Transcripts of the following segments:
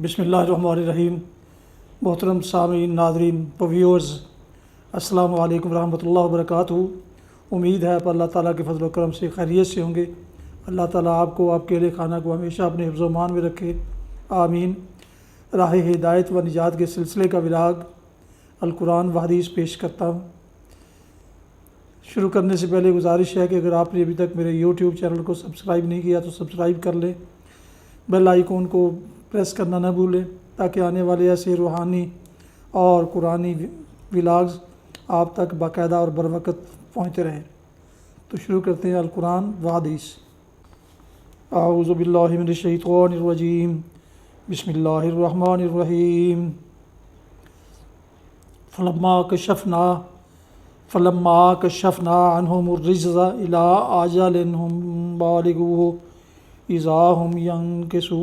بسم اللہ الرحمن الرحیم۔ محترم سامعین، ناظرین، ویورز، السلام علیکم ورحمۃ اللہ وبرکاتہ۔ امید ہے آپ اللہ تعالیٰ کے فضل و کرم سے خیریت سے ہوں گے۔ اللہ تعالیٰ آپ کو، آپ کے اہل خانہ کو ہمیشہ اپنے حفظ و امان میں رکھے، آمین۔ راہ ہدایت و نجات کے سلسلے کا ولاگ القرآن و حدیث پیش کرتا ہوں۔ شروع کرنے سے پہلے گزارش ہے کہ اگر آپ نے ابھی تک میرے یوٹیوب چینل کو سبسکرائب نہیں کیا تو سبسکرائب کر لیں، بیل آئیکن کو پریس کرنا نہ بھولیں تاکہ آنے والے ایسے روحانی اور قرآنی ولاگز آپ تک باقاعدہ اور بروقت پہنچتے رہیں۔ تو شروع کرتے ہیں القرآن و حدیث۔ اعوذ باللہ من الشیطان الرجیم، بسم اللہ الرحمن الرحیم۔ فلما کشفنا عنہم الرجز الی اجل ہم بالغوہ اذا ہم ینکثون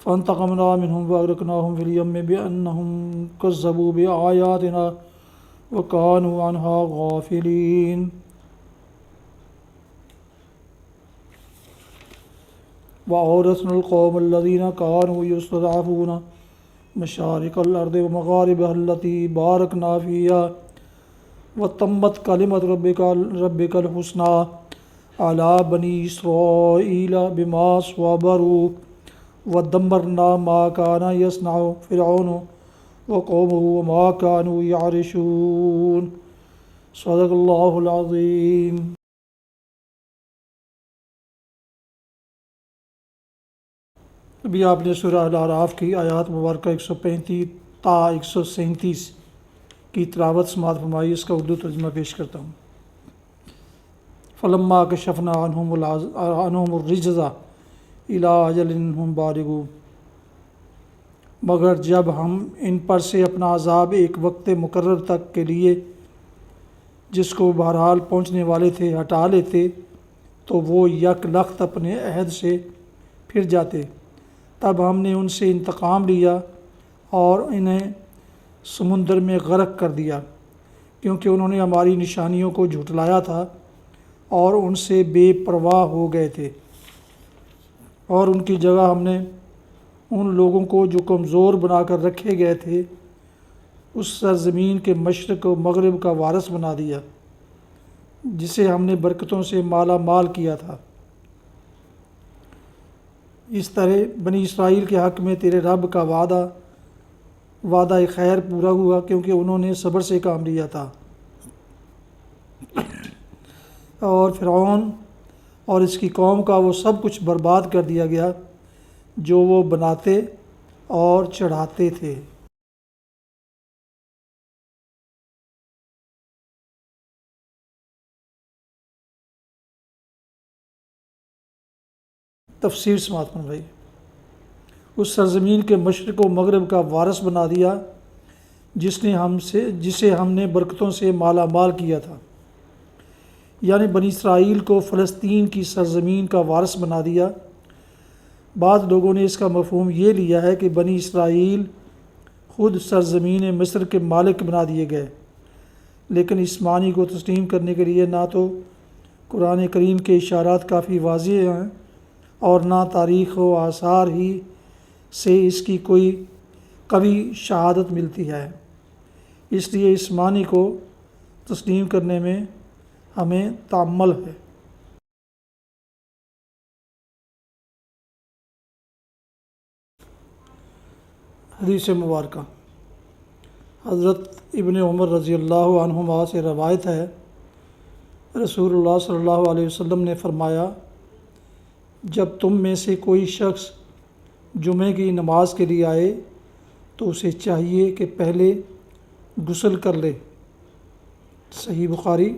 فانتقمنا منہم واغرقناہم فی الیم بانہم کذبوا بآیاتنا وکانوا عنہا غافلین۔ وَأَوْرَثْنَا الْقَوْمَ الَّذِينَ كَانُوا يَسْتَضْعَفُونَ مَشَارِقَ الْأَرْضِ وَمَغَارِبَهَا الَّتِي بَارَكْنَا فِيهَا وَتَمَّتْ كَلِمَةُ رَبِّكَ الْحُسْنَى عَلَى بَنِي إِسْرَائِيلَ بِمَا صَبَرُوا وَدَمَّرْنَا مَا كَانَ يَصْنَعُ فِرْعَوْنُ وَقَوْمُهُ وَمَا كَانُوا يَعْرِشُونَ۔ صدق اللہ العظیم۔ ابھی آپ نے سورہ الاعراف کی آیات مبارکہ 135 تا 137 کی تلاوت سماعت فرمائی۔ اس کا اردو ترجمہ پیش کرتا ہوں۔ فلما کشفنا عنہم الرجز الی اجل ہم بالغوہ، مگر جب ہم ان پر سے اپنا عذاب ایک وقت مقرر تک کے لیے جس کو بہرحال پہنچنے والے تھے ہٹا لیتے تو وہ یک لخت اپنے عہد سے پھر جاتے، تب ہم نے ان سے انتقام لیا اور انہیں سمندر میں غرق کر دیا، کیونکہ انہوں نے ہماری نشانیوں کو جھٹلایا تھا اور ان سے بے پرواہ ہو گئے تھے۔ اور ان کی جگہ ہم نے ان لوگوں کو جو کمزور بنا کر رکھے گئے تھے اس سرزمین کے مشرق و مغرب کا وارث بنا دیا جسے ہم نے برکتوں سے مالا مال کیا تھا۔ اس طرح بنی اسرائیل کے حق میں تیرے رب کا وعدہ خیر پورا ہوا، کیونکہ انہوں نے صبر سے کام لیا تھا۔ اور فرعون اور اس کی قوم کا وہ سب کچھ برباد کر دیا گیا جو وہ بناتے اور چڑھاتے تھے۔ تفسیر سماعت فرمائی۔ اس سرزمین کے مشرق و مغرب کا وارث بنا دیا جسے ہم نے برکتوں سے مالا مال کیا تھا، یعنی بنی اسرائیل کو فلسطین کی سرزمین کا وارث بنا دیا۔ بعض لوگوں نے اس کا مفہوم یہ لیا ہے کہ بنی اسرائیل خود سرزمین مصر کے مالک بنا دیے گئے، لیکن اس معنی کو تسلیم کرنے کے لیے نہ تو قرآن کریم کے اشارات کافی واضح ہیں اور نہ تاریخ و آثار ہی سے اس کی کوئی قوی شہادت ملتی ہے۔ اس لیے اس معنی کو تسلیم کرنے میں ہمیں تأمل ہے۔ حدیث مبارکہ۔ حضرت ابن عمر رضی اللہ عنہما سے روایت ہے، رسول اللہ صلی اللہ علیہ وسلم نے فرمایا، جب تم میں سے کوئی شخص جمعے کی نماز کے لیے آئے تو اسے چاہیے کہ پہلے غسل کر لے۔ صحیح بخاری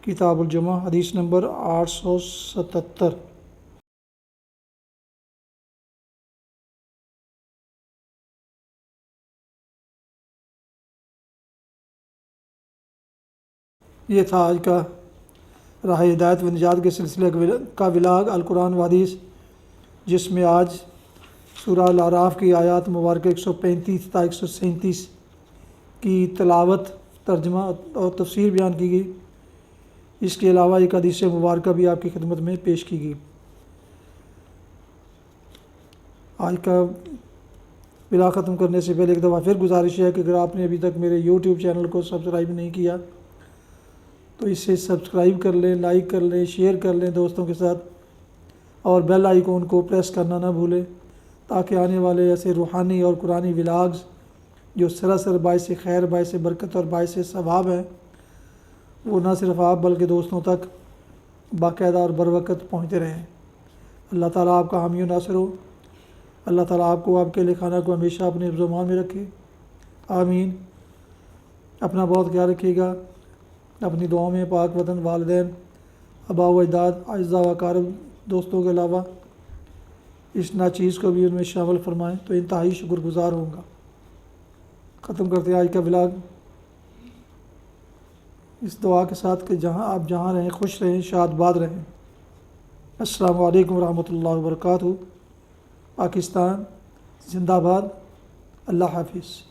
کتاب الجمعہ حدیث نمبر 877۔ یہ تھا آج کا راہ ہدایت و نجات کے سلسلے کا ولاگ القرآن و حدیث، جس میں آج سورہ الاعراف کی آیات مبارکہ 135 تا 137 کی تلاوت، ترجمہ اور تفسیر بیان کی گئی۔ اس کے علاوہ ایک حدیث مبارکہ بھی آپ کی خدمت میں پیش کی گئی۔ آج کا بلا ختم کرنے سے پہلے ایک دفعہ پھر گزارش ہے کہ اگر آپ نے ابھی تک میرے یوٹیوب چینل کو سبسکرائب نہیں کیا تو اسے سبسکرائب کر لیں، لائک کر لیں، شیئر کر لیں دوستوں کے ساتھ، اور بیل آئیکن کو پریس کرنا نہ بھولیں، تاکہ آنے والے ایسے روحانی اور قرآنی ولاگز جو سراسر باعث خیر، باعث برکت اور باعث ثواب ہیں، وہ نہ صرف آپ بلکہ دوستوں تک باقاعدہ اور بروقت پہنچتے رہیں۔ اللہ تعالیٰ آپ کا حامی و ناصر ہو۔ اللہ تعالیٰ آپ کو، آپ کے لکھانہ کو ہمیشہ اپنے حفظ و امان میں رکھے، آمین۔ اپنا بہت خیال رکھیے گا، اپنی دعاؤں میں پاک وطن، والدین، آباء و اجداد، اعزاء و اقارب دوستوں کے علاوہ اس ناچیز کو بھی ان میں شامل فرمائیں تو انتہائی شکر گزار ہوں گا۔ ختم کرتے ہیں آج کا ولاگ اس دعا کے ساتھ کہ جہاں رہیں خوش رہیں، شاد باد رہیں۔ السلام علیکم ورحمۃ اللہ وبرکاتہ۔ پاکستان زندہ باد۔ اللہ حافظ۔